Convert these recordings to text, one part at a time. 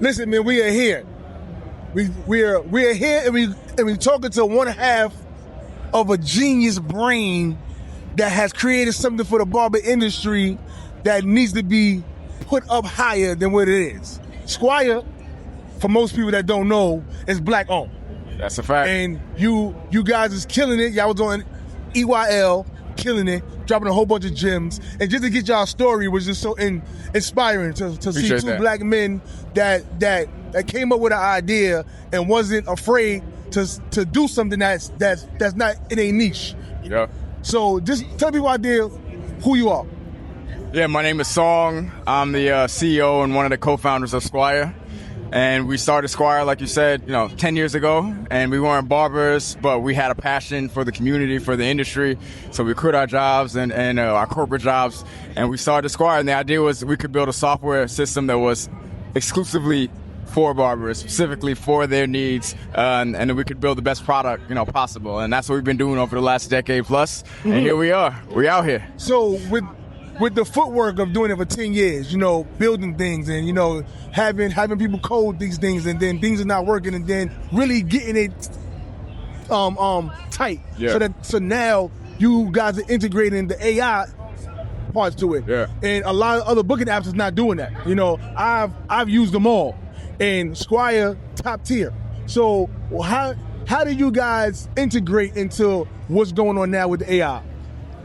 Listen, man, we are here. We are here, and we talking to one half of a genius brain that has created something for the barber industry that needs to be put up higher than what it is. Squire, for most people that don't know, is black owned. That's a fact. And you guys is killing it. Y'all was on EYL, killing it, dropping a whole bunch of gems. And just to get y'all story was just so inspiring to see two black men that came up with an idea and wasn't afraid to do something that's not in a niche. Yeah. So just tell people out there who you are. Yeah, my name is Songe. I'm the CEO and one of the co-founders of Squire. And we started Squire, like you said, 10 years ago. And we weren't barbers, but we had a passion for the community, for the industry. So we quit our jobs and our corporate jobs, and we started Squire. And the idea was we could build a software system that was exclusively for barbers, specifically for their needs, and then we could build the best product, possible. And that's what we've been doing over the last decade plus. Mm-hmm. And here we are. We out here. So with the footwork of doing it for 10 years, building things and, having people code these things, and then things are not working, and then really getting it tight. Yeah. So now you guys are integrating the AI parts to it. Yeah. And a lot of other booking apps is not doing that. I've used them all. And Squire, top tier. So how do you guys integrate into what's going on now with the AI?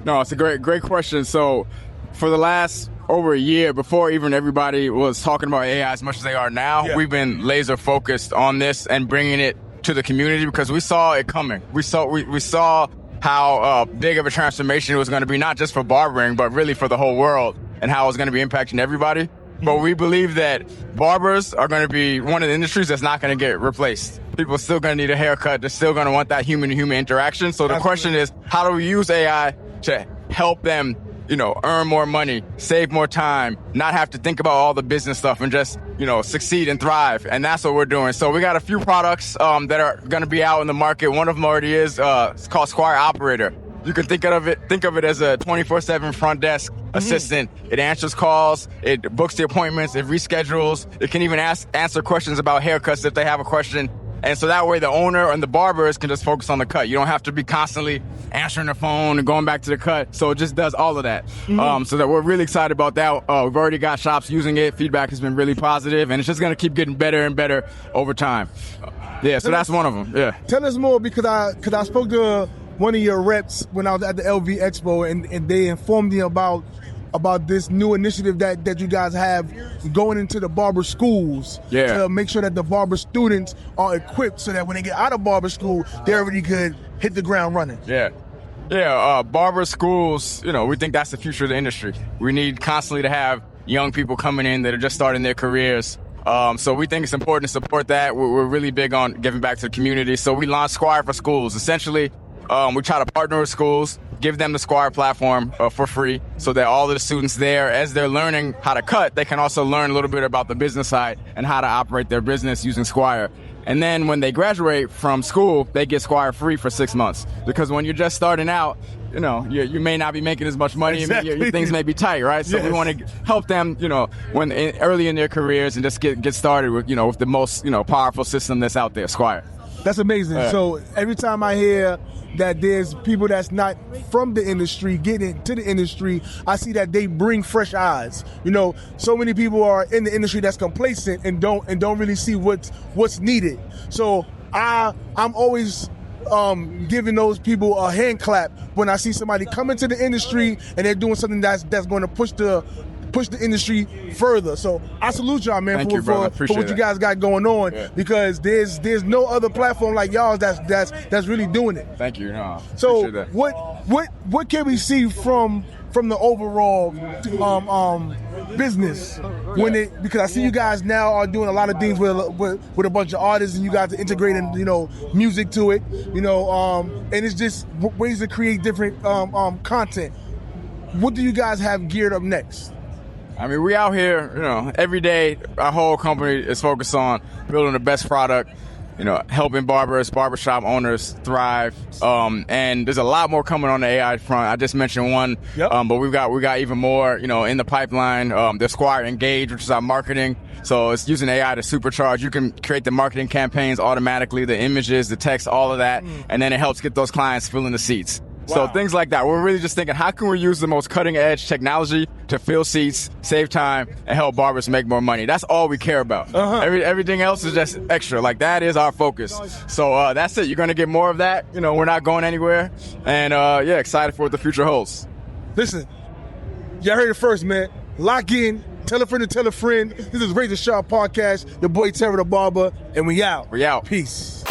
No, it's a great question. So for the last over a year, before even everybody was talking about AI as much as they are now, we've been laser focused on this and bringing it to the community because we saw it coming. We saw how big of a transformation it was going to be, not just for barbering, but really for the whole world, and how it was going to be impacting everybody. But we believe that barbers are going to be one of the industries that's not going to get replaced. People are still going to need a haircut. They're still going to want that human-to-human interaction. So the question is, how do we use AI to help them, earn more money, save more time, not have to think about all the business stuff, and just, succeed and thrive? And that's what we're doing. So we got a few products that are going to be out in the market. One of them already is. It's called Squire Operator. You can think of it as a 24/7 front desk assistant. It answers calls, it books the appointments, it reschedules. It can even answer questions about haircuts if they have a question. And so that way the owner and the barbers can just focus on the cut. You don't have to be constantly answering the phone and going back to the cut. So it just does all of that. So that we're really excited about that. We've already got shops using it. Feedback has been really positive, and it's just going to keep getting better and better over time. So that's one of them. Yeah. Tell us more, because I spoke to one of your reps when I was at the LV Expo, and they informed me about this new initiative that you guys have going into the barber schools to make sure that the barber students are equipped so that when they get out of barber school, they already could hit the ground running. Barber schools, we think that's the future of the industry. We need constantly to have young people coming in that are just starting their careers. So we think it's important to support that. We're really big on giving back to the community. So we launched Squire for Schools. Essentially, we try to partner with schools, give them the Squire platform for free, so that all of the students there, as they're learning how to cut, they can also learn a little bit about the business side and how to operate their business using Squire. And then when they graduate from school, they get Squire free for 6 months. Because when you're just starting out, you may not be making as much money. Exactly. Things may be tight, right? So we want to help them, early in their careers, and just get started with, with the most, powerful system that's out there, Squire. That's amazing. So every time I hear that there's people that's not from the industry getting into the industry, I see that they bring fresh eyes. So many people are in the industry that's complacent and don't really see what's needed. So I'm always giving those people a hand clap when I see somebody come into the industry and they're doing something that's going to push the industry further. So I salute y'all, man, for what you guys got going on, because there's no other platform like y'all that's really doing it. Thank you. No, so that. What can we see from the overall business because I see you guys now are doing a lot of things with a bunch of artists, and you guys are integrating music to it, and it's just ways to create different content. What do you guys have geared up next? I mean, we out here, every day, our whole company is focused on building the best product, helping barbers, barbershop owners thrive. And there's a lot more coming on the AI front. I just mentioned one, but we got even more, in the pipeline. The Squire Engage, which is our marketing. So it's using AI to supercharge. You can create the marketing campaigns automatically, the images, the text, all of that, and then it helps get those clients filling the seats. Wow. So things like that. We're really just thinking, how can we use the most cutting edge technology to fill seats, save time, and help barbers make more money? That's all we care about. Everything else is just extra. Like, that is our focus. So that's it. You're going to get more of that. We're not going anywhere. And excited for what the future holds. Listen, y'all heard it first, man. Lock in. Tell a friend to tell a friend. This is RazorSharpPodcast. Your boy Terry the Barber. And we out. We out. Peace.